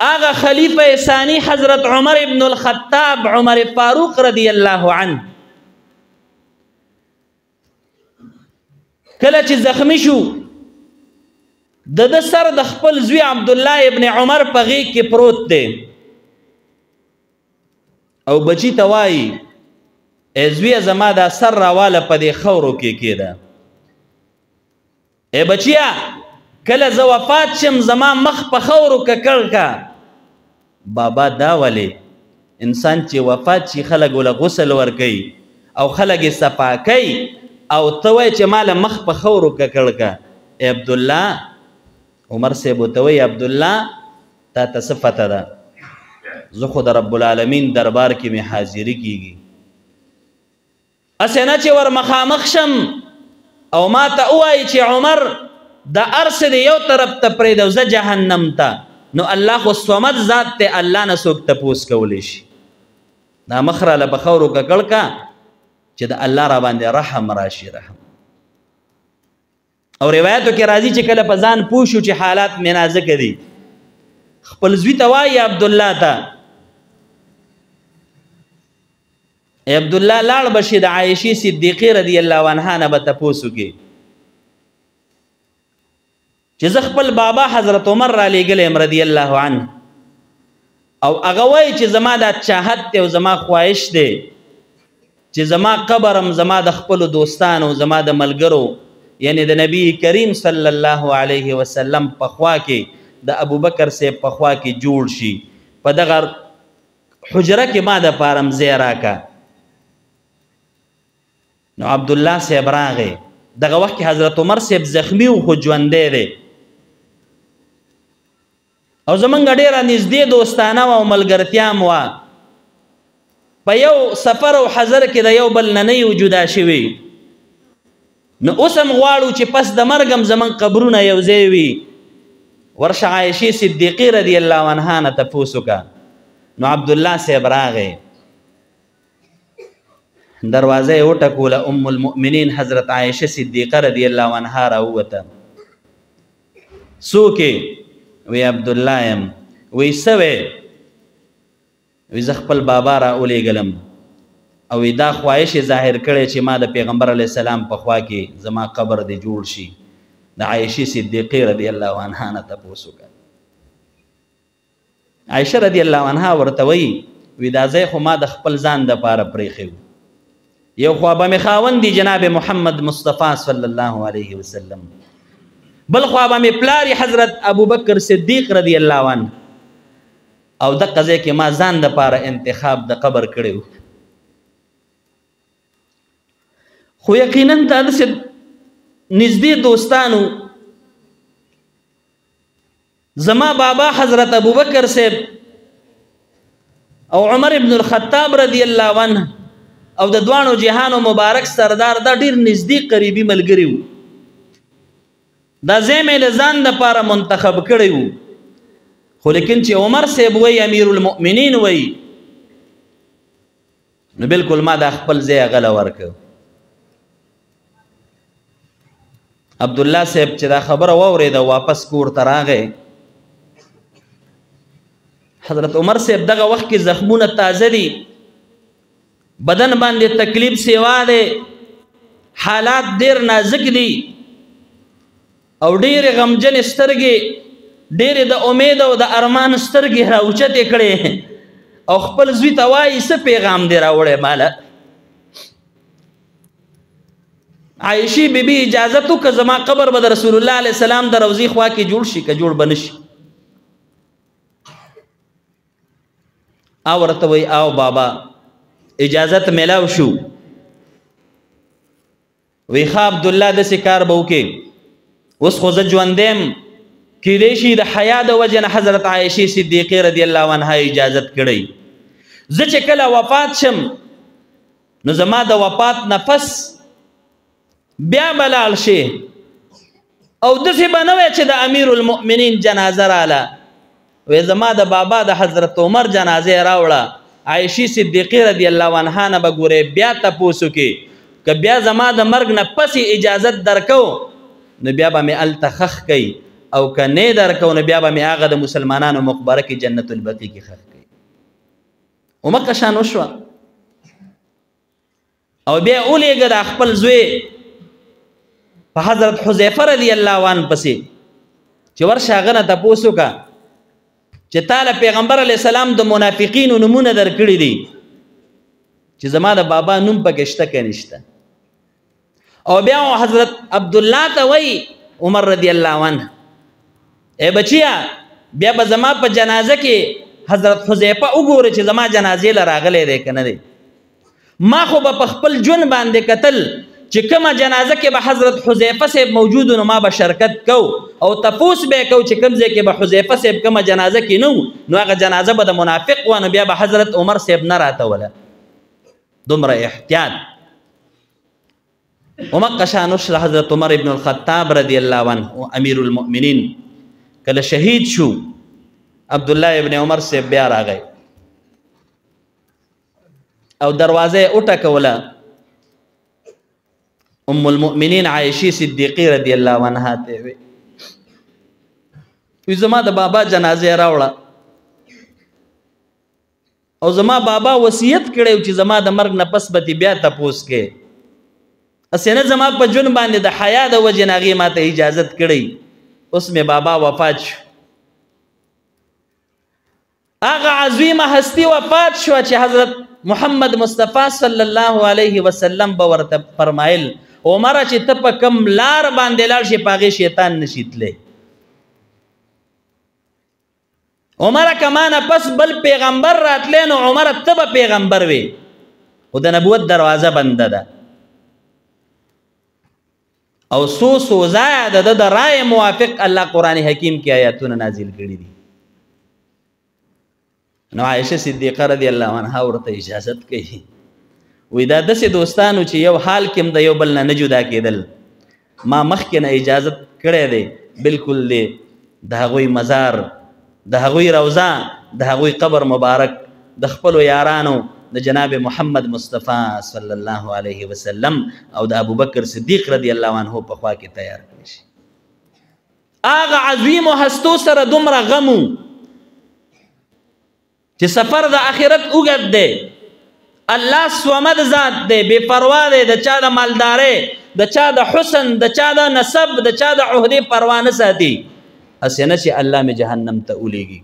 آغا خلیفہ ثانی حضرت عمر ابن الخطاب عمر فاروق رضی اللہ عنہ کله چې زخمی شو د سر د خپل زوی عبدالله ابن عمر په غیږ کې پروت دی او بچی ته وایي ای زویه زما دا سر راواله په دې خاورو کې کېده ای بچیه کله زه وفات شم زما مخ په خاورو ککړ کا بابا دا ولې انسان چې وفات شي خلک له غسل ورکوي او خلک یې صفا کوي او ته وایې چې ما له مخ په خاورو ککړ کا ای عبدالله عمر صاحب ورته وایي عبدالله تا ته څه پته ده زه خو د رب العالمین دربار کې مې حاضري کېږي اسې نه چې ور مخامخ شم او ما ته ووایي چې عمر د ارس د یو طرف ته پرېږده زه جهنم ته نو الله خو صمد ذات ته الله نه څوک تپوس کولی شي دا مخ راله په خاورو ککړ کا چې د الله را باندې رحم راشي رحم او روایتو کې راځي چې کله په ځان پوه شو چې حالات مې نازکه دي خپل زوی ته وایي عبدالله ته ای عبدالله لاړ بشي د عایشې صدیقې رضی الله عنها نه به تپوس وکړي چې زه خپل بابا حضرت عمر را لیږلی یم رضی الله عنه او هغه وایي چې زما دا چاهت دی او زما خواهش دی چې زما قبرم زما د خپلو دوستانو زما د ملګرو یعنی د نبی کریم صلی الله علیه وسلم په خوا کې د ابوبکر صاحب په خوا کې جوړ شي په دغه حجره کې ما دپاره م ځای راکه نو عبدالله صاحب راغی دغه وخت کې حضرت عمر صاحب زخمی و خو ژوندی دی او زمونږ ډېره نږدې دوستانه وه او ملګرتیا م وه په یو سفر او حضر کې د یو بل نه نه یو جدا شوي نو اوس هم غواړو چې پس د مرګ هم زمونږ قبرونه یو ځای وي ورشه عایشې صدیقې رضی الله عنها نه تپوس وکړه نو عبدالله صاحب راغی دروازه یې وټکوله ام المؤمنین حضرت عایشه صدیقه رضی الله عنها راووته څوک یې وی عبدالله یم وی څه وی وی زه خپل بابا را ولیږلم او دا خواهش ظاهر کړی چې ما د پیغمبر علیه السلام په خوا کې زما قبر دی جوړ شي د عایشې صدیقې رضی الله عنها نه تپوس وکړه عایشه رضی الله عنها ورته وایي وی دا ځای خو ما د خپل ځان دپاره پرېښی و یو خوا به مې خاوند دی جناب محمد مصطفی صلی الله علیه وسلم بل خوا به مې پلار حضرت ابوبکر صدیق رضی الله عنه او دغه ځای کې ما ځان دپاره انتخاب د قبر کړی و خو یقینا دا داسې نږدې دوستانو زما بابا حضرت ابوبکر صاحب او عمر ابن الخطاب رضی الله عنه او د دوانو جهانو مبارک سردار دا ډیر نږدې قریبي ملګري وو دا ځای مې د ځان دپاره منتخب کړی وو خو لیکن چې عمر صاحب وایي امیر المؤمنین وایي نو بلکل ما دا خپل ځای هغه له ورکړ عبدالله صاحب چې دا خبره واورېده واپس کور ته راغی حضرت عمر صاحب دغه وخت کې زخمونه تازه دي بدن باندې تکلیف سیوا دی حالات ډېر نازک دي او ډېرې غمجنې سترګې ډېرې د امید او د ارمان سترګې راوچتې کړې او خپل زوی ته وایي څه پیغام دی راوړی ماله عایشې بیبي اجازت وکړه زما قبر به د رسول الله علیه السلام د روضې خوا کې جوړ شي که جوړ به نه شي او ورته وایي او بابا اجازت میلاو شو وی ښه عبدالله داسې کار به وکړې اوس خو زه ژوندی یم کیدای شي د حیا د وجې نه حضرت عایشې صدیقې رضی الله عنها اجازت کړی زه چې کله وفات شم نو زما د وفات نفس بیا به لاړ شي او داسې به نه وی چې د امیر المؤمنین جنازه راله وی زما د بابا د حضرت عمر جنازه راوړه عایشې صدیقې رضی الله عنها نه به ګورې بیا تپوس وکړي که بیا زما د مرګ نه پسې اجازت درکو نو بیا به مې هلته خښ کوي او که نه درکو نو بیا به مې هغه د مسلمانانو مقبره کې جنت البقیع کې ښخ کړي ومقه شان وشوه او بیا ولېږه د خپل زوی په حضرت حذیفه رضی الله عنه پسې چې ورشه هغه نه تپوس وکړه چې تاله پیغمبر علیه السلام د منافقینو نومونه درکړي دي چې زما د بابا نوم پکې شته که نشته او بیا حضرت عبدالله ته وایي عمر رضی الله عنه ای بچیا بیا به زما په جنازه کې حضرت حذیفه وګوره چې زما جنازې له راغلی دی که نه دی ما خو به په خپل ژوند باندې کتل چې کومه جنازه کې به حضرت حذیفه صاحب موجود نو ما به شرکت کو او تپوس به کو چې کوم ځای کې به حذیفه صاحب کومه جنازه کې نه نو هغه جنازه به د منافق و نو بیا به حضرت عمر صاحب نه راتوله دومره احتیاط ومقه شان وشله حضرت عمر ابن الخطاب رضی الله عنه امیر المؤمنین کله شهید شو عبدالله ابن عمر صاحب بیا راغی او دروازه وټکوله ام المؤمنین عائشی صدیقی رضی الله عنها ته وی زما د بابا جنازه راوړه او زما بابا وصیت کړی چې زما د مرګ نه پس به بیا تپوس کې اسنه زما په جون باندې د حیا د وجې نه هغې ماته اجازت کړی اوس مې بابا وفات شو هغه عظیمه هستی وفات شو چې حضرت محمد مصطفی صلی الله علیه وسلم به ورته فرمایل عمره چې ته په کم لار باندې لاړ شي په هغې شیطان نشي تلی عمره که ما نه پس بل پیغمبر راتلی نو عمره ته به پیغمبر وې خو د نبوت دروازه بنده ده او څو ځایه د ده د رای موافق الله قرآن حکیم کې آیاتونه نازل کړي دي نو عایشه صدیقه رضی الله عنها ورته اجازت کوي وی دا داسې دوستانو چې یو حال کې هم د یو بل نه نه جدا کېدل ما مخکې نه اجازت کړی دی بالکل دی د هغوی مزار د هغوی روضه د هغوی قبر مبارک د خپلو یارانو د جناب محمد مصطفی صلی الله علیه وسلم او د ابوبکر صدیق رضی الله عنه په خوا کې تیار کړی شي هغه عظیمو هستو سره دومره غمو چې سفر د آخرت اوږد دی الله صمد ذات دی بے پروا دی د چا د مالدارۍ د چا د حسن د چا د نسب د چا د عهدې پروا نه ساتي هسې نه چې الله مې جهنم ته ولیږي